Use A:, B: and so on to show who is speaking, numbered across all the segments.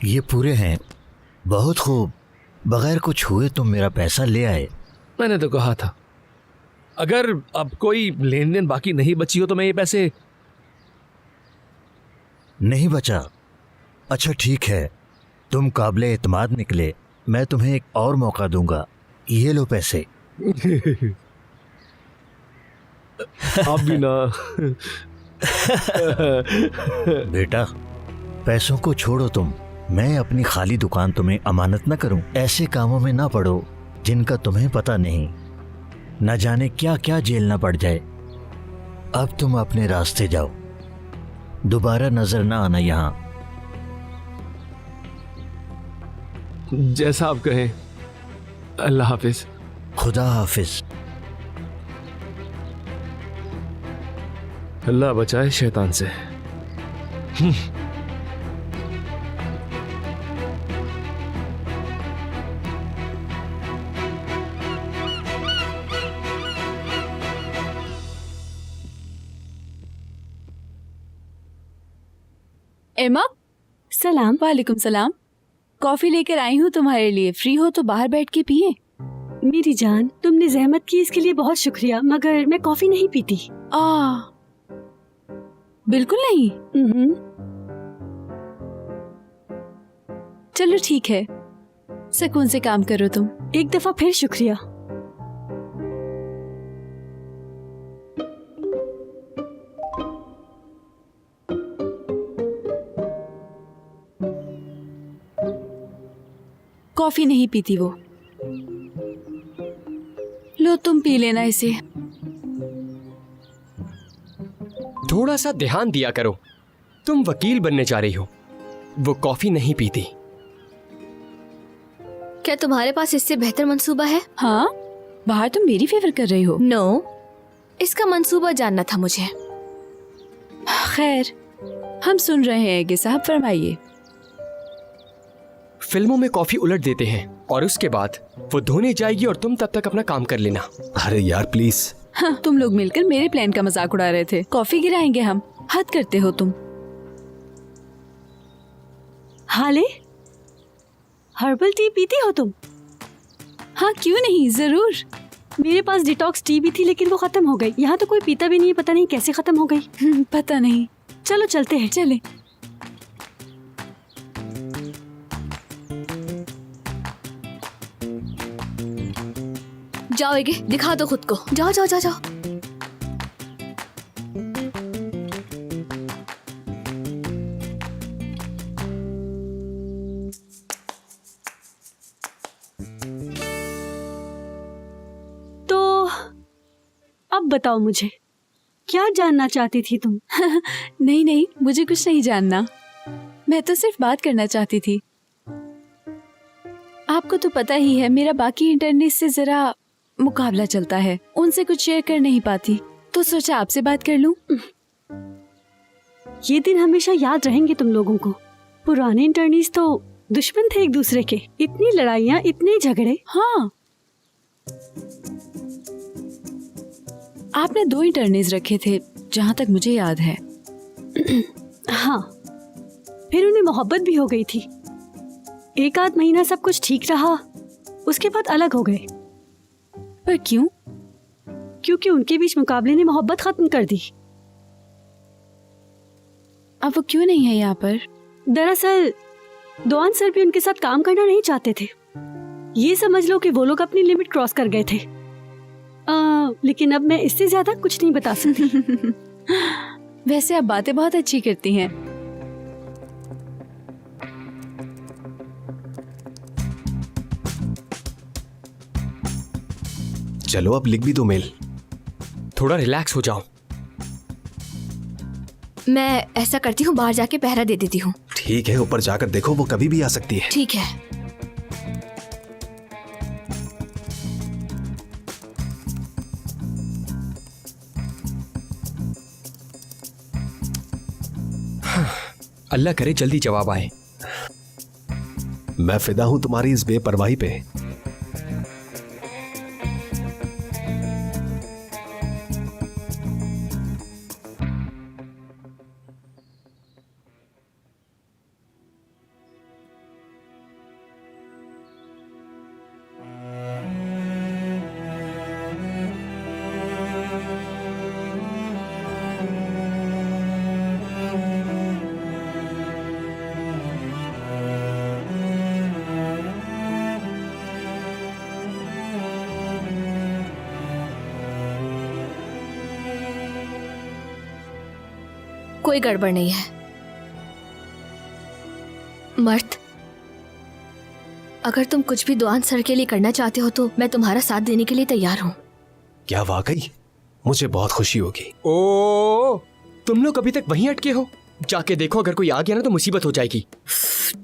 A: ये पूरे हैं। बहुत खूब। बगैर कुछ हुए तुम मेरा पैसा ले आए।
B: मैंने तो कहा था, अगर अब कोई लेन देन बाकी नहीं बची हो तो मैं ये पैसे।
A: नहीं बचा? अच्छा ठीक है, तुम काबिले एतमाद निकले। मैं तुम्हें एक और मौका दूंगा। ये लो पैसे।
B: आप भी ना।
A: बेटा, पैसों को छोड़ो तुम। मैं अपनी खाली दुकान तुम्हें अमानत न करूं। ऐसे कामों में ना पड़ो जिनका तुम्हें पता नहीं। न जाने क्या क्या झेलना पड़ जाए। अब तुम अपने रास्ते जाओ, दोबारा नजर ना आना यहां।
B: जैसा आप कहें। अल्लाह हाफिज।
A: खुदा हाफिज।
B: अल्लाह बचाए शैतान से।
C: एमा।
D: सलाम।
C: वालेकुम सलाम। कॉफी लेकर आई हूँ तुम्हारे लिए। फ्री हो तो बाहर बैठ के पिए।
D: मेरी जान, तुमने जहमत की इसके लिए बहुत शुक्रिया, मगर मैं कॉफी नहीं पीती।
C: बिल्कुल नहीं। चलो ठीक है, सुकून से काम करो तुम।
D: एक दफा फिर शुक्रिया।
C: कॉफी नहीं पीती वो। लो तुम पी लेना इसे।
E: थोड़ा सा ध्यान दिया करो, तुम वकील बनने जा रही हो। वो कॉफी नहीं पीती।
F: क्या तुम्हारे पास इससे बेहतर मंसूबा है?
C: हाँ, बाहर तुम मेरी फेवर कर रही हो।
F: नो, इसका मंसूबा जानना था मुझे।
C: खैर, हम सुन रहे हैं कि साहब, फरमाइए।
E: फिल्मों में कॉफी उलट देते हैं और उसके बाद वो धोने जाएगी और तुम तब तक अपना काम कर लेना।
G: अरे यार प्लीज।
C: हाँ, तुम लोग मिलकर मेरे प्लान का मजाक उड़ा रहे थे। कॉफी गिराएंगे हम। हद करते हो तुम।
D: हाले, हर्बल टी पीती हो तुम?
C: हाँ क्यों नहीं, जरूर।
D: मेरे पास डिटॉक्स टी भी थी, लेकिन वो खत्म हो गई। यहाँ तो कोई पीता भी नहीं है, पता नहीं कैसे खत्म हो गई।
C: पता नहीं।
D: चलो चलते हैं।
C: चले।
F: जाओ एगे, दिखा दो खुद को। जाओ जाओ जाओ जाओ।
D: तो अब बताओ मुझे, क्या जानना चाहती थी तुम?
C: नहीं नहीं, मुझे कुछ नहीं जानना। मैं तो सिर्फ बात करना चाहती थी। आपको तो पता ही है, मेरा बाकी इंटरनेट से जरा मुकाबला चलता है। उनसे कुछ शेयर कर नहीं पाती, तो सोचा आपसे बात कर लूं।
D: ये दिन हमेशा याद रहेंगे तुम लोगों को। पुराने इंटरनेट्स तो दुश्मन थे एक दूसरे के। इतनी लड़ाइयाँ, इतने झगड़े।
C: हाँ, आपने 2 इंटरनेट्स रखे थे जहाँ तक मुझे याद है।
D: हाँ, फिर उन्हें मोहब्बत भी हो गई थी। 1 आध महीना सब कुछ ठीक रहा, उसके बाद अलग हो गए।
C: पर क्यों?
D: क्योंकि उनके बीच मुकाबले ने मोहब्बत खत्म कर दी।
C: अब वो क्यों नहीं है यहाँ पर?
D: दरअसल दोआन सर भी उनके साथ काम करना नहीं चाहते थे। ये समझ लो कि वो लोग अपनी लिमिट क्रॉस कर गए थे। लेकिन अब मैं इससे ज्यादा कुछ नहीं बता सकती।
C: वैसे आप बातें बहुत अच्छी करती हैं।
G: चलो अब लिख भी दो मेल।
E: थोड़ा रिलैक्स हो जाओ।
F: मैं ऐसा करती हूँ, बाहर जाके पहरा दे देती हूँ।
G: ठीक है, ऊपर जाकर देखो, वो कभी भी आ सकती है।
F: ठीक है।
E: अल्लाह करे जल्दी जवाब आए।
G: मैं फिदा हूं तुम्हारी इस बेपरवाही पे।
F: कोई गड़बड़ नहीं है। मर्द, अगर तुम कुछ भी दुआन सर के लिए करना चाहते हो तो मैं तुम्हारा साथ देने के लिए तैयार हूँ।
G: क्या वाकई? मुझे बहुत खुशी होगी।
E: ओ, तुम लोग अभी तक वहीं अटके हो? जाके देखो, अगर कोई आ गया ना तो मुसीबत हो जाएगी।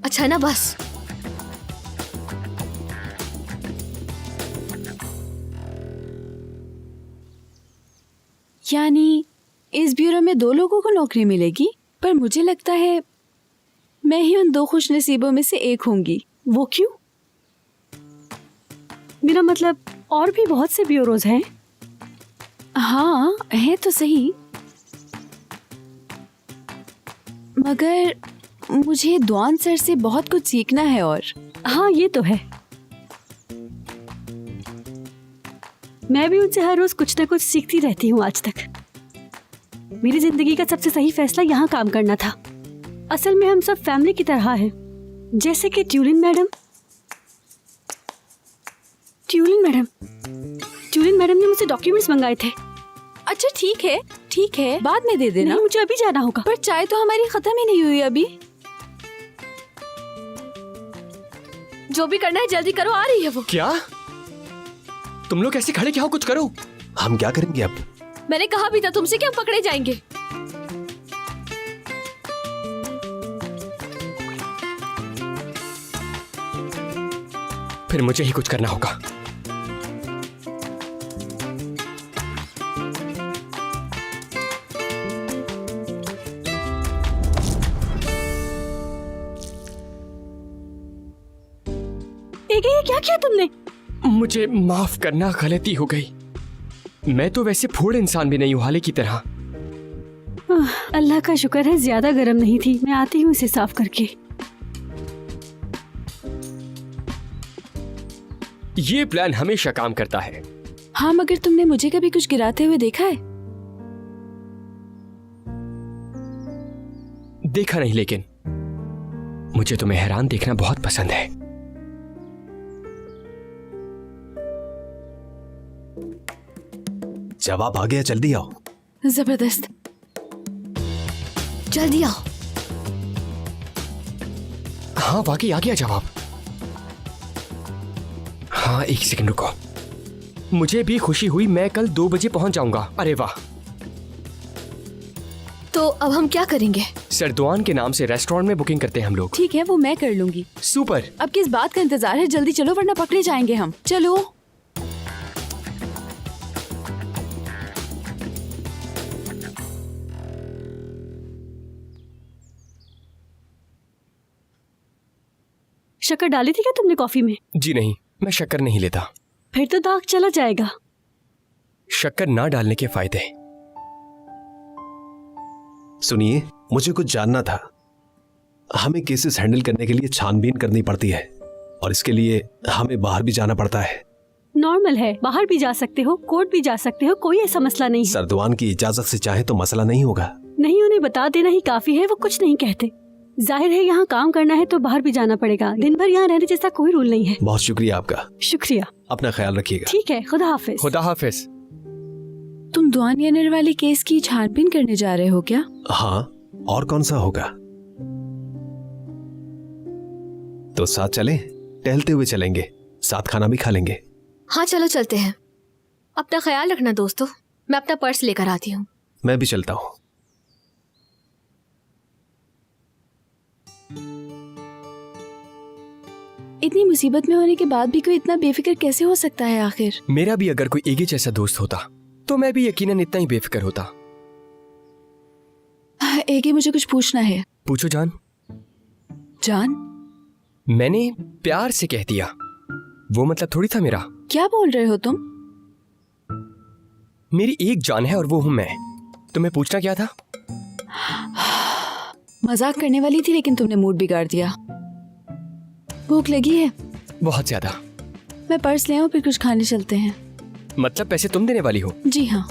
F: अच्छा ना, बस।
C: यानी इस ब्यूरो में 2 लोगों को नौकरी मिलेगी, पर मुझे लगता है मैं ही उन 2 खुशनसीबों में से एक होंगी।
D: वो क्यों? मेरा मतलब और भी बहुत से ब्यूरोज हैं।
C: हाँ, है तो सही, मगर मुझे दुआन सर से बहुत कुछ सीखना है। और
D: हाँ, ये तो है। मैं भी उनसे हर रोज कुछ ना कुछ सीखती रहती हूँ आज तक। मेरी जिंदगी का सबसे सही फैसला यहाँ काम करना था। असल में हम सब फैमिली की तरह हैं। जैसे कि ट्यूलिन मैडम ने मुझसे डॉक्यूमेंट्स मंगाए थे।
C: अच्छा ठीक है, बाद में दे देना।
D: नहीं, मुझे अभी जाना होगा।
C: पर चाय तो हमारी खत्म ही नहीं हुई अभी।
F: जो भी करना है जल्दी करो, आ रही है वो।
E: क्या तुम लोग ऐसे खड़े क्या हो? कुछ करो।
G: हम क्या करेंगे अब?
F: मैंने कहा भी था तुमसे कि हम पकड़े जाएंगे।
E: फिर मुझे ही कुछ करना होगा।
D: ये क्या किया तुमने?
E: मुझे माफ करना, गलती हो गई। मैं तो वैसे फूड इंसान भी नहीं हूँ हाले की तरह।
D: अल्लाह का शुक्र है ज्यादा गर्म नहीं थी। मैं आती हूँ इसे साफ करके।
E: ये प्लान हमेशा काम करता है।
C: हाँ, मगर तुमने मुझे कभी कुछ गिराते हुए देखा है?
E: देखा नहीं, लेकिन मुझे तुम्हें हैरान देखना बहुत पसंद है।
G: जवाब आ गया, जल्दी आओ।
C: जबरदस्त।
F: जल्दी आओ।
E: हाँ, वाकई आ गया जवाब। हाँ, 1 सेकंड रुको। मुझे भी खुशी हुई, मैं कल 2 बजे पहुंच जाऊंगा। अरे वाह।
F: तो अब हम क्या करेंगे?
E: सरदुआन के नाम से रेस्टोरेंट में बुकिंग करते हैं हम लोग।
C: ठीक है, वो मैं कर लूंगी।
E: सुपर।
C: अब किस बात का इंतजार है? जल्दी चलो वरना पकड़े जाएंगे हम। चलो।
D: शक्कर डाली थी क्या तुमने कॉफी में?
E: जी नहीं, मैं शक्कर नहीं लेता।
D: फिर तो दाग चला जाएगा।
E: शक्कर ना डालने के फायदे।
G: सुनिए, मुझे कुछ जानना था। हमें केसेस हैंडल करने के लिए छानबीन करनी पड़ती है और इसके लिए हमें बाहर भी जाना पड़ता है।
D: नॉर्मल है, बाहर भी जा सकते हो, कोर्ट भी जा सकते हो, कोई ऐसा मसला नहीं है।
G: सरदुआन की इजाजत से चाहे तो मसला नहीं होगा।
D: नहीं, उन्हें बता देना ही काफी है, वो कुछ नहीं कहते। जाहिर है यहाँ काम करना है तो बाहर भी जाना पड़ेगा। दिन भर यहाँ रहने जैसा कोई रूल नहीं है।
G: बहुत शुक्रिया आपका।
D: शुक्रिया।
G: अपना ख्याल रखिएगा।
D: ठीक है, खुदा हाफिज।
E: खुदा हाफिज।
C: तुम दुआन यानर वाले केस की छानबीन करने जा रहे हो क्या?
G: हाँ, और कौन सा होगा? तो साथ चलें? टहलते हुए चलेंगे, साथ खाना भी खा लेंगे।
F: हाँ चलो चलते हैं। अपना ख्याल रखना दोस्तों। मैं अपना पर्स लेकर आती हूँ।
G: मैं भी चलता हूँ।
C: इतनी मुसीबत में होने के बाद भी कोई इतना बेफिक्र कैसे हो सकता है आखिर?
E: मेरा भी अगर कोई एगे जैसा दोस्त होता तो मैं भी यकीनन इतना ही बेफिक्र होता।
C: एगे, मुझे कुछ पूछना है।
E: पूछो जान।
C: जान?
E: मैंने प्यार से कह दिया, वो मतलब थोड़ी था मेरा।
C: क्या बोल रहे हो तुम?
E: मेरी एक जान है और वो हूं मैं। तुम्हें पूछना क्या था?
C: मजाक करने वाली थी लेकिन तुमने मूड बिगाड़ दिया। भूख लगी है?
E: बहुत ज्यादा।
C: मैं पर्स ले आऊं, फिर कुछ खाने चलते हैं।
E: मतलब पैसे तुम देने वाली हो?
C: जी हाँ।